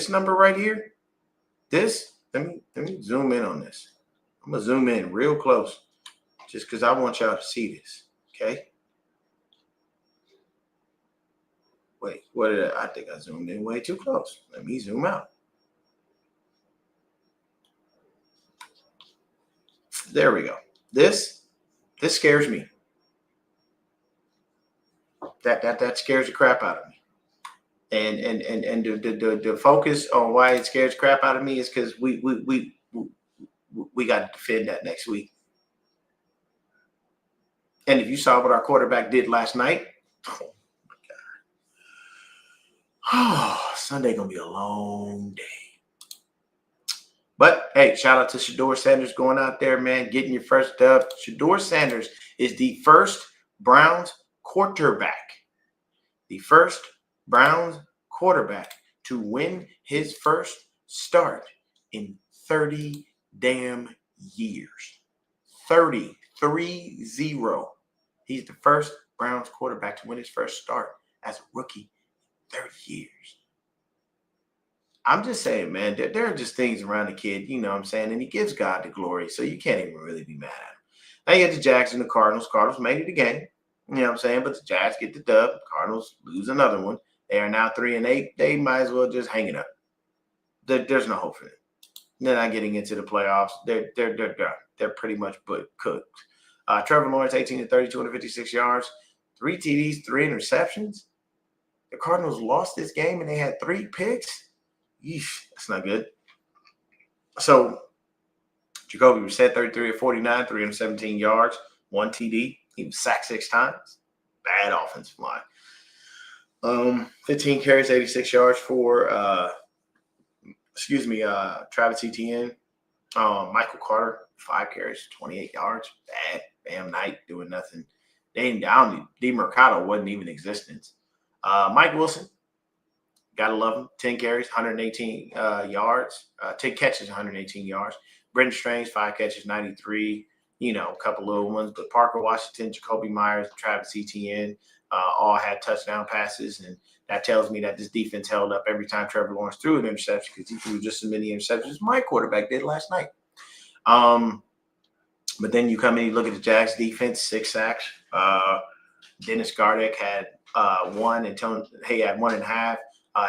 number right here, let me zoom in on this. I'm gonna zoom in real close, just because I want y'all to see this. Okay. Wait, I think I zoomed in way too close. Let me zoom out. There we go. This scares me. That scares the crap out of me. And the focus on why it scares the crap out of me is because we got to defend that next week. And if you saw what our quarterback did last night, oh, Sunday gonna be a long day. But hey, shout out to Shedeur Sanders going out there, man, getting your first dub. Shedeur Sanders is the first Browns quarterback. The first Browns quarterback to win his first start in 30 damn years. 30. He's the first Browns quarterback to win his first start as a rookie in 30 years. I'm just saying, man, there are just things around the kid, you know what I'm saying? And he gives God the glory, so you can't even really be mad at him. Now you get the Jags and the Cardinals. Cardinals made it a game, you know what I'm saying? But the Jags get the dub. Cardinals lose another one. They are now 3-8. They might as well just hang it up. There's no hope for them. They're not getting into the playoffs. They're done. They're pretty much cooked. Trevor Lawrence, 18-30, 256 yards, 3 TDs, 3 interceptions. The Cardinals lost this game and they had 3 picks. Yeesh, that's not good. So Jacoby Brissett, 33 of 49, 317 yards, 1 TD. He was sacked 6 times. Bad offensive line. 15 carries, 86 yards for Travis Etienne. Michael Carter, 5 carries, 28 yards. Bad. Bam Knight doing nothing. DeMercado wasn't even in existence. Mike Wilson, gotta love him. 10 carries, 118 yards. 10 catches, 118 yards. Brendan Strange, 5 catches, 93. You know, a couple little ones. But Parker Washington, Jacoby Myers, Travis Etienne all had touchdown passes. And that tells me that this defense held up every time Trevor Lawrence threw an interception because he threw just as many interceptions as my quarterback did last night. But then you come in, you look at the Jags defense, 6 sacks. Dennis Gardeck had 1, and he had 1.5.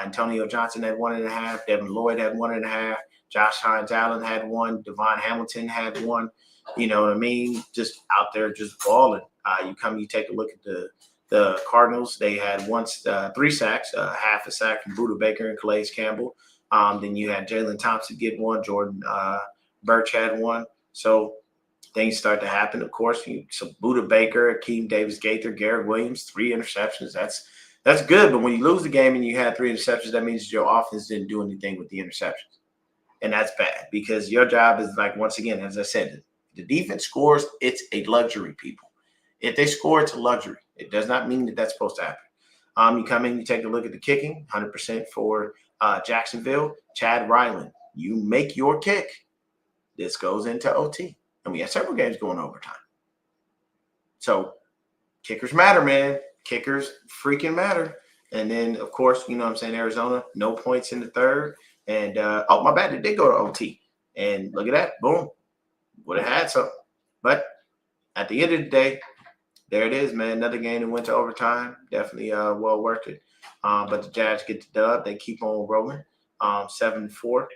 Antonio Johnson had 1.5. Devin Lloyd had 1.5. Josh Hines Allen had 1. Devon Hamilton had 1. You know what I mean? Just out there, just balling. You take a look at the Cardinals. They had 3 sacks, half a sack from Budda Baker and Calais Campbell. Then you had Jalen Thompson get 1. Jordan Birch had 1. So things start to happen. Of course, so Budda Baker, Akeem Davis-Gaither, Garrett Williams, 3 interceptions. That's good. But when you lose the game and you had 3 interceptions, that means your offense didn't do anything with the interceptions. And that's bad because your job is, like, once again, as I said, the defense scores, it's a luxury, people. If they score, it's a luxury. It does not mean that that's supposed to happen. You come in, you take a look at the kicking, 100% for Jacksonville. Chad Ryland, you make your kick. This goes into OT. And we have several games going overtime. So kickers matter, man. Kickers freaking matter. And then, of course, you know what I'm saying, Arizona, no points in the third. And, my bad, it did go to OT. And look at that. Boom. Would have had something. But at the end of the day, there it is, man. Another game that went to overtime. Definitely well worth it. But the Jags get the dub. They keep on rolling. 7-4.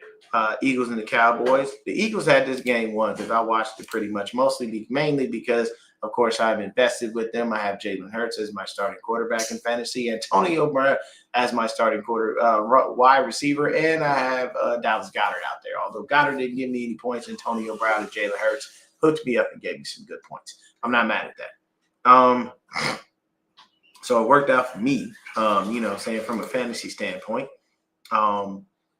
Eagles and the Cowboys. The Eagles had this game won because I watched it pretty much mainly because, of course, I've invested with them. I have Jalen Hurts as my starting quarterback in fantasy, Antonio Brown as my starting wide receiver, and I have Dallas Goedert out there. Although Goddard didn't give me any points, Antonio Brown and Jalen Hurts hooked me up and gave me some good points. I'm not mad at that. So it worked out for me, saying from a fantasy standpoint.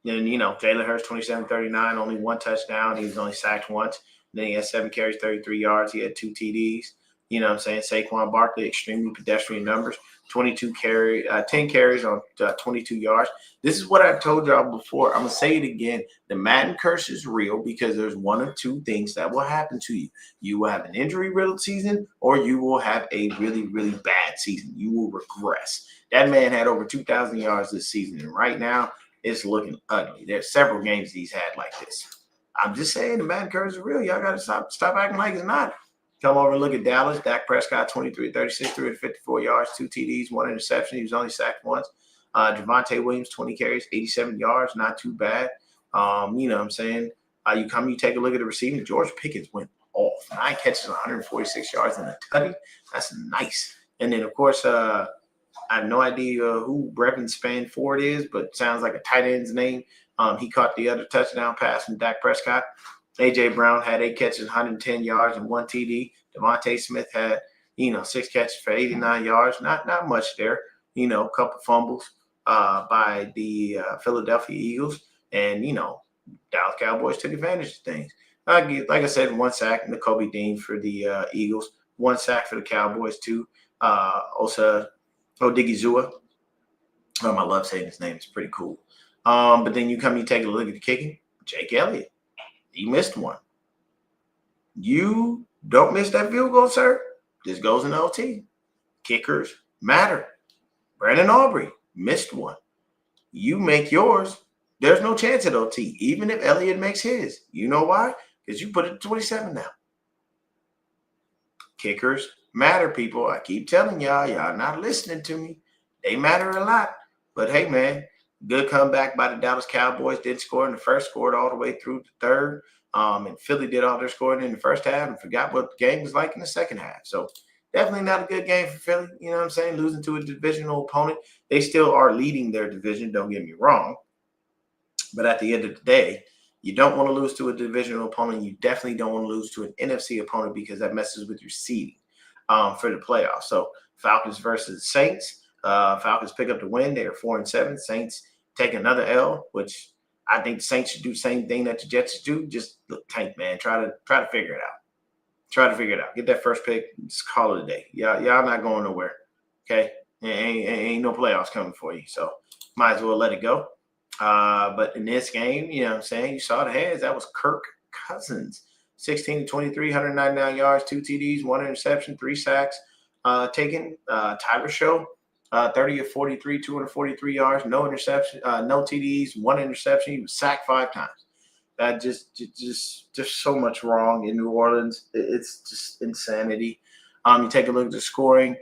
Then, Jalen Hurts, 27-39, only 1 touchdown. He was only sacked once. Then he had 7 carries, 33 yards. He had 2 TDs. You know what I'm saying? Saquon Barkley, extremely pedestrian numbers. 10 carries on 22 yards. This is what I've told y'all before. I'm going to say it again. The Madden curse is real because there's one of 2 things that will happen to you. You will have an injury-riddled season or you will have a really, really bad season. You will regress. That man had over 2,000 yards this season, and right now it's looking ugly. There's several games he's had like this. I'm just saying the Madden curse is real. Y'all got to stop acting like it's not. Come over and look at Dallas. Dak Prescott, 23-36, 354 yards, 2 TDs, 1 interception. He was only sacked once. Javonte Williams, 20 carries, 87 yards, not too bad. You know what I'm saying? You take a look at the receiving. George Pickens went off. 9 catches, 146 yards and a tutty. That's nice. And then, of course, I have no idea who Brevin Spanford is, but sounds like a tight end's name. He caught the other touchdown pass from Dak Prescott. A.J. Brown had 8 catches, 110 yards, and 1 TD. Devontae Smith had, 6 catches for 89 yards. Not much there. A couple fumbles by the Philadelphia Eagles. And, Dallas Cowboys took advantage of things. Like I said, 1 sack, Nakobe Dean for the Eagles. 1 sack for the Cowboys, too. Osa Odigizua. I love saying his name. It's pretty cool. But then you take a look at the kicking. Jake Elliott, he missed one. You don't miss that field goal, sir. This goes in OT. Kickers matter. Brandon Aubrey missed one. You make yours. There's no chance at OT, even if Elliott makes his. You know why? Because you put it at 27 now. Kickers matter, people. I keep telling y'all not listening to me. They matter a lot. But hey, man, good comeback by the Dallas Cowboys. Didn't score in the first, scored all the way through the third. And Philly did all their scoring in the first half and forgot what the game was like in the second half. So definitely not a good game for Philly. You know what I'm saying? Losing to a divisional opponent. They still are leading their division. Don't get me wrong. But at the end of the day, you don't want to lose to a divisional opponent. You definitely don't want to lose to an NFC opponent because that messes with your seeding for the playoffs. So Falcons versus Saints. Falcons pick up the win. They are 4-7. Saints take another L, which I think the Saints should do the same thing that the Jets do. Just look, tank, man. Try to figure it out. Try to figure it out. Get that first pick. Just call it a day. Y'all not going nowhere. Okay? Ain't no playoffs coming for you. So might as well let it go. But in this game, you know what I'm saying, you saw the heads. That was Kirk Cousins, 16-23, 199 yards, 2 TDs, 1 interception, 3 sacks taken. Tyler Show, 30 of 43, 243 yards, no interception, no TDs, 1 interception. He was sacked 5 times. That just so much wrong in New Orleans. It's just insanity. You take a look at the scoring.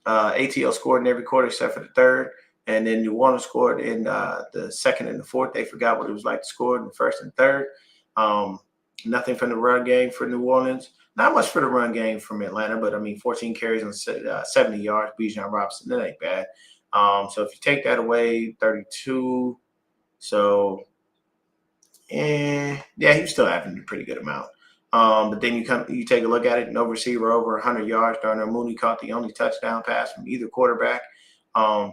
ATL scored in every quarter except for the third. And then New Orleans scored in the second and the fourth. They forgot what it was like to score in the first and third. Nothing from the run game for New Orleans. Not much for the run game from Atlanta, but, 14 carries on 70 yards. Bijan Robinson, that ain't bad. So if you take that away, 32. So, yeah, he's still having a pretty good amount. But then you take a look at it, no receiver over 100 yards. Darnell Mooney caught the only touchdown pass from either quarterback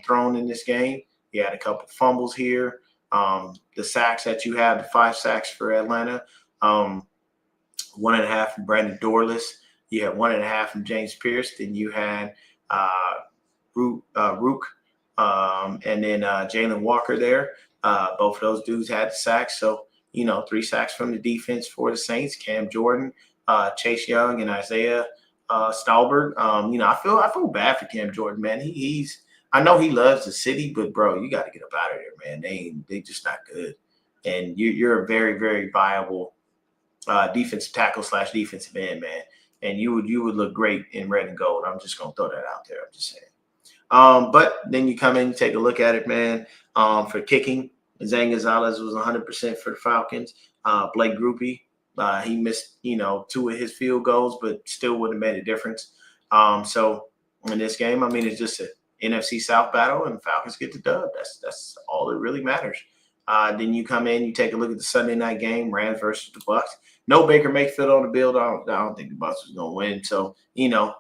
thrown in this game. You had a couple fumbles here. The sacks that you had, the 5 sacks for Atlanta, 1.5 from Brandon Dorless. You had 1.5 from James Pierce. Then you had Rook and then Jalen Walker there. Both of those dudes had sacks. So, 3 sacks from the defense for the Saints. Cam Jordan, Chase Young, and Isaiah Stallberg. I feel bad for Cam Jordan, man. I know he loves the city, but bro, you got to get up out of there, man. They just not good. And you're a very, very viable defensive tackle / defensive end, man. And you would look great in red and gold. I'm just gonna throw that out there. I'm just saying. But then you come in, you take a look at it, man. For kicking, Zane Gonzalez was 100% for the Falcons. Blake Grupe, he missed 2 of his field goals, but still wouldn't have made a difference. So in this game, it's just a NFC South battle, and the Falcons get the dub. That's all that really matters. Then you come in, you take a look at the Sunday night game, Rams versus the Bucs. No Baker Mayfield on the field. I don't think the Bucs was going to win. So,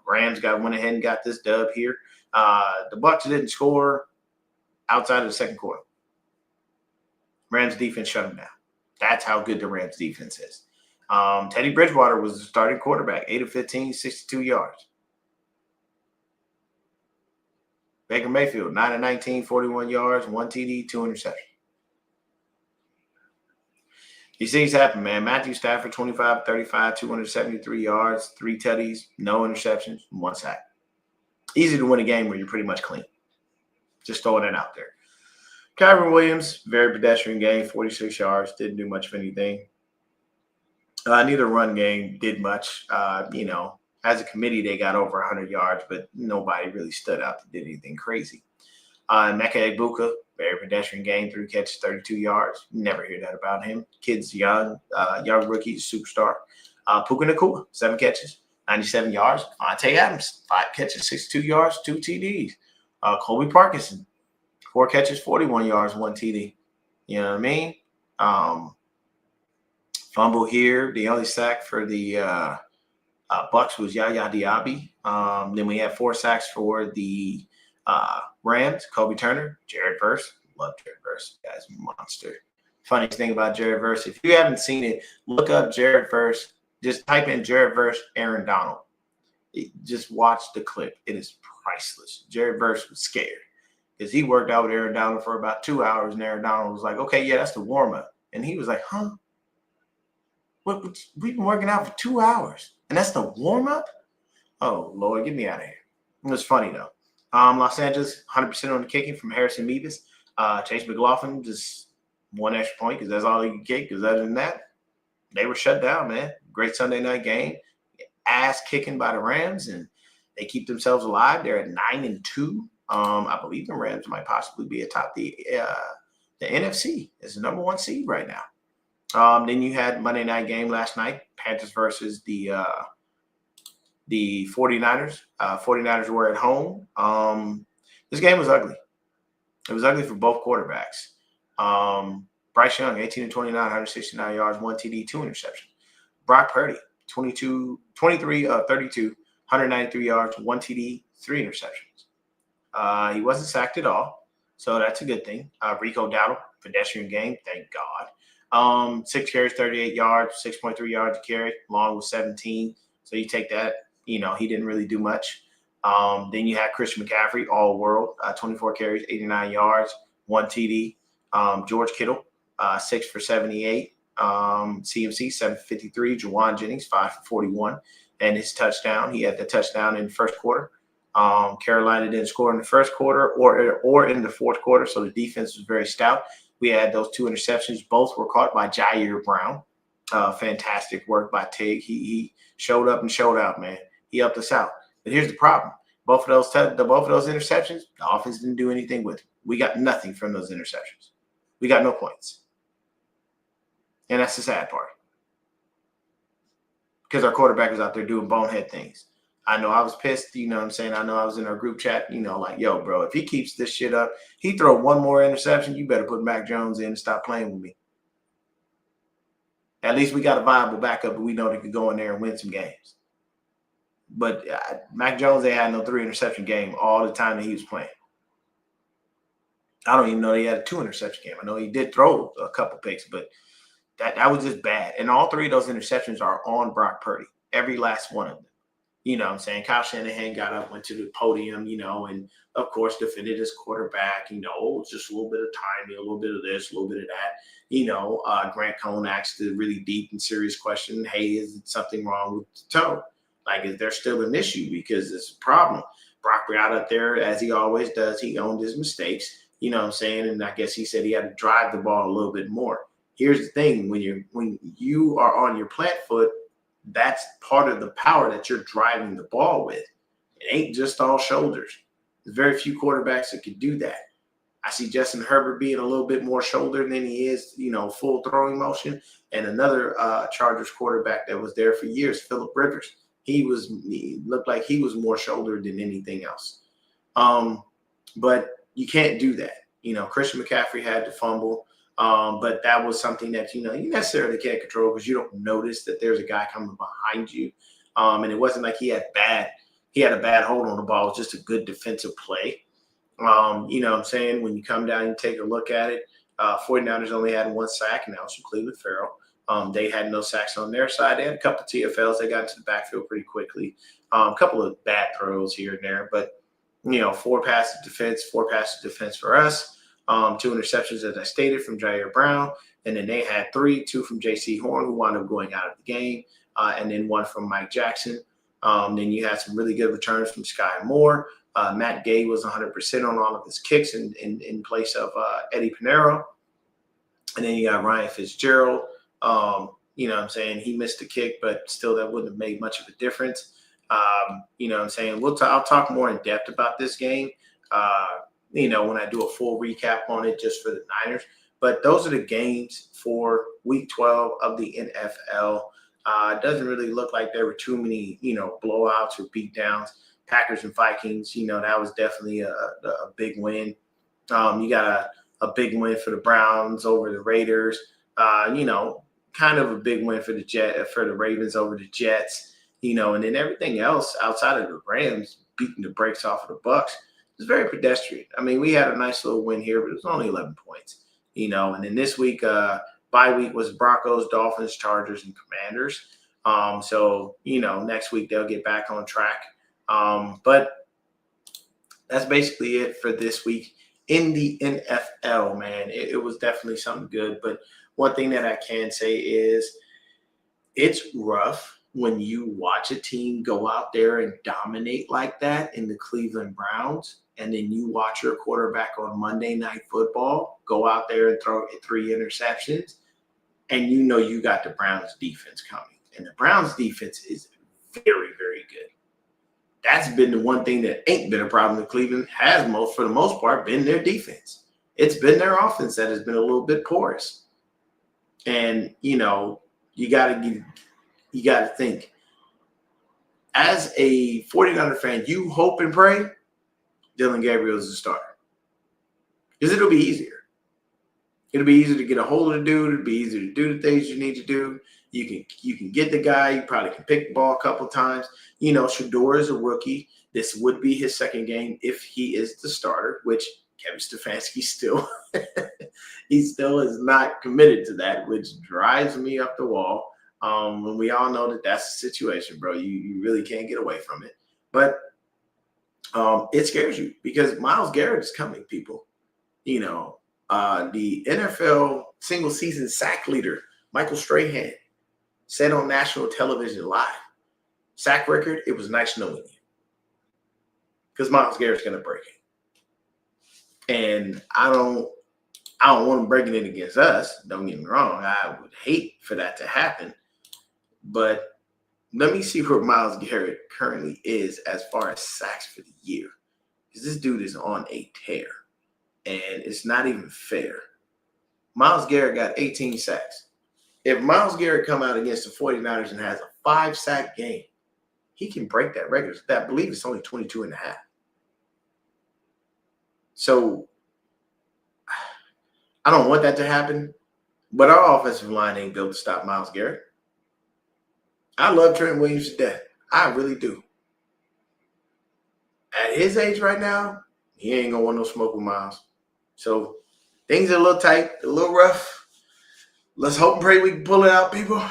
Rams went ahead and got this dub here. The Bucs didn't score outside of the second quarter. Rams defense shut them down. That's how good the Rams defense is. Teddy Bridgewater was the starting quarterback, 8 of 15, 62 yards. Baker Mayfield, 9 of 19, 41 yards, 1 TD, 2 interceptions. These things happen, man. Matthew Stafford, 25 35, 273 yards, 3 tutties, no interceptions, 1 sack. Easy to win a game where you're pretty much clean. Just throwing it out there. Kyren Williams, very pedestrian game, 46 yards, didn't do much of anything. Neither run game did much. As a committee, they got over 100 yards, but nobody really stood out that did anything crazy. Emeka Egbuka, very pedestrian game, 3 catches, 32 yards. Never hear that about him. Kid's young rookie, superstar. Puka Nacua, 7 catches, 97 yards. Vontae Adams, 5 catches, 62 yards, 2 TDs. Colby Parkinson, 4 catches, 41 yards, 1 TD. You know what I mean? Fumble here. The only sack for the Bucs was Yaya Diaby. Then we had 4 sacks for the Rams. Kobe Turner, Jared Verse. Love Jared Verse. Guy's a monster. Funniest thing about Jared Verse, if you haven't seen it, look up Jared Verse. Just type in Jared Verse, Aaron Donald. Just watch the clip. It is priceless. Jared Verse was scared is he worked out with Aaron Donald for about 2 hours, and Aaron Donald was like, okay, yeah, that's the warm-up. And he was like, huh? We've been working out for 2 hours, and that's the warm-up? Oh, Lord, get me out of here. It was funny, though. Los Angeles, 100% on the kicking from Harrison Mevis. Chase McLaughlin just one extra point because that's all he could kick. Because other than that, they were shut down, man. Great Sunday night game. Ass kicking by the Rams, and they keep themselves alive. They're at 9-2. I believe the Rams might possibly be atop the NFC as the number 1 seed right now. Then you had Monday night game last night, Panthers versus the 49ers. 49ers were at home. This game was ugly. It was ugly for both quarterbacks. Bryce Young, 18-29, 169 yards, 1 TD, 2 interceptions. Brock Purdy, 23 of 32, 193 yards, 1 TD, 3 interceptions. He wasn't sacked at all, so that's a good thing. Rico Dowdle, pedestrian game, thank God. 6 carries, 38 yards, 6.3 yards a carry, long with 17. So you take that. He didn't really do much. Then you had Christian McCaffrey, all world, 24 carries, 89 yards, 1 TD. George Kittle, 6 for 78. CMC, 7 for 53. Juwan Jennings, 5 for 41. And his touchdown, he had the touchdown in the first quarter. Carolina didn't score in the first quarter or in the fourth quarter, so the defense was very stout. We had those 2 interceptions. Both were caught by Jair Brown. Fantastic work by Tig. He showed up and showed out, man. He helped us out. But here's the problem. Both of those interceptions, the offense didn't do anything with it. We got nothing from those interceptions. We got no points. And that's the sad part. Because our quarterback was out there doing bonehead things. I know I was pissed, you know what I'm saying? I know I was in our group chat, like, yo, bro, if he keeps this shit up, he throw one more interception, you better put Mac Jones in and stop playing with me. At least we got a viable backup, but we know they could go in there and win some games. But Mac Jones ain't had no 3 interception game all the time that he was playing. I don't even know he had a 2 interception game. I know he did throw a couple picks, but that was just bad. And all 3 of those interceptions are on Brock Purdy, every last one of them. You know what I'm saying? Kyle Shanahan got up, went to the podium, and of course defended his quarterback. It's just a little bit of timing, a little bit of this, a little bit of that. Grant Cohn asked a really deep and serious question. Hey, is something wrong with the toe? Like, is there still an issue? Because it's a problem. Brock got up there, as he always does. He owned his mistakes, you know what I'm saying? And I guess he said he had to drive the ball a little bit more. Here's the thing. When you are on your plant foot, that's part of the power that you're driving the ball with. It ain't just all shoulders. There's very few quarterbacks that can do that. I see Justin Herbert being a little bit more shoulder than he is, full throwing motion. And another Chargers quarterback that was there for years, Phillip Rivers. He looked like he was more shoulder than anything else. But you can't do that. Christian McCaffrey had to fumble. But that was something that, you necessarily can't control because you don't notice that there's a guy coming behind you. And it wasn't like he had a bad hold on the ball. It was just a good defensive play. You know what I'm saying? When you come down and take a look at it, 49ers only had 1 sack, and that was from Cleveland Farrell. They had no sacks on their side. They had a couple of TFLs. They got into the backfield pretty quickly. A couple of bad throws here and there. But, 4 passes defense for us. 2 interceptions, as I stated, from Jair Brown. And then they had 3, 2 from J.C. Horn, who wound up going out of the game, and then 1 from Mike Jackson. Then you had some really good returns from Sky Moore. Matt Gay was 100% on all of his kicks in place of Eddie Pinheiro. And then you got Ryan Fitzgerald. You know what I'm saying? He missed the kick, but still that wouldn't have made much of a difference. You know what I'm saying? I'll talk more in depth about this game. When I do a full recap on it just for the Niners. But those are the games for Week 12 of the NFL. It doesn't really look like there were too many, blowouts or beatdowns. Packers and Vikings, that was definitely a big win. You got a big win for the Browns over the Raiders. Kind of a big win for the Ravens over the Jets. And then everything else outside of the Rams beating the brakes off of the Bucs. It's very pedestrian. I mean, we had a nice little win here, but it was only 11 points, And then this week, bye week was Broncos, Dolphins, Chargers, and Commanders. So, next week they'll get back on track. But that's basically it for this week. in the NFL, man. It was definitely something good. But one thing that I can say is it's rough when you watch a team go out there and dominate like that in the Cleveland Browns, and then you watch your quarterback on Monday Night Football go out there and throw 3 interceptions, and you know you got the Browns defense coming. And the Browns defense is very, very good. That's been the one thing that ain't been a problem in Cleveland, has for the most part, been their defense. It's been their offense that has been a little bit porous. And, you got to think, as a 49er fan, you hope and pray Dillon Gabriel is the starter. Because it'll be easier. It'll be easier to get a hold of the dude. It'll be easier to do the things you need to do. You can get the guy. You probably can pick the ball a couple times. Shedeur is a rookie. This would be his second game if he is the starter, which Kevin Stefanski still he still is not committed to that, which drives me up the wall. When we all know that that's the situation, bro. You really can't get away from it. But it scares you because Myles Garrett is coming, people. The NFL single season sack leader, Michael Strahan, said on national television live, sack record, it was nice knowing you. Because Myles Garrett's going to break it. And I don't want him breaking it against us. Don't get me wrong. I would hate for that to happen. But let me see where Myles Garrett currently is as far as sacks for the year. Because this dude is on a tear. And it's not even fair. Myles Garrett got 18 sacks. If Myles Garrett come out against the 49ers and has a 5-sack game, he can break that record. I believe it's only 22 and a half. So I don't want that to happen, but our offensive line ain't built to stop Myles Garrett. I love Trent Williams to death. I really do. At his age right now, he ain't going to want no smoke with Myles. So things are a little tight, a little rough. Let's hope and pray we can pull it out, people.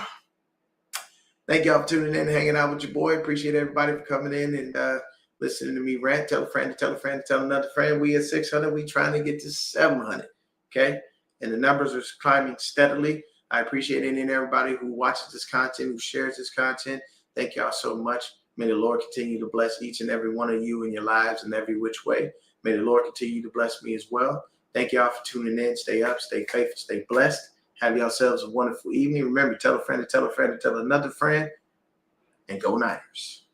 Thank y'all for tuning in and hanging out with your boy. Appreciate everybody for coming in and listening to me rant. Tell a friend to tell a friend to tell another friend. We at 600. We trying to get to 700. Okay? And the numbers are climbing steadily. I appreciate any and everybody who watches this content, who shares this content. Thank y'all so much. May the Lord continue to bless each and every one of you in your lives in every which way. May the Lord continue to bless me as well. Thank y'all for tuning in. Stay up, stay faithful, stay blessed. Have yourselves a wonderful evening. Remember, tell a friend to tell a friend to tell another friend. And go Niners.